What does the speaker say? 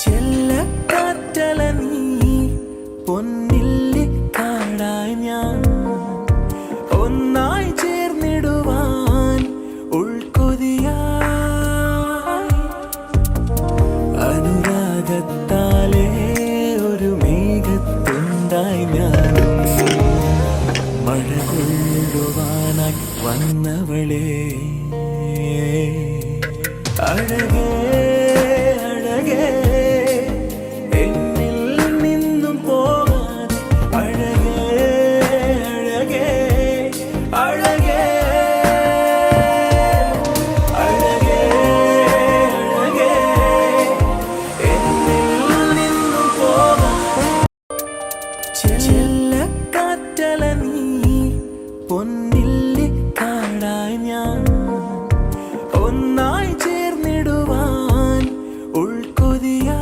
ചെല്ലക്കാറ്റല നീ പൊന്നില്ലി കാടായി ഞാൻ ഒന്നായി ചേർന്നിടുവാൻ ഉൾക്കൊതിയായി അനുരാഗത്താലേ ഒരു മേഘത്തുണ്ടായി ഞാനും മഴ കൊള്ളുവാനായി വന്നവളേ അഴകേ അഴകേ എന്നിൽ നിന്നും പോകാതെ അഴകേ അഴകേ അഴകേ അഴകേ അഴകേ എന്നിൽ നിന്നും പോകാതെ ചെല്ലക്കാറ്റല നീ പൊന്നില്ലി കാടായി ഞാൻ ഒന്നായി ചേർന്നിടുവാൻ ഉൾക്കൊതിയായി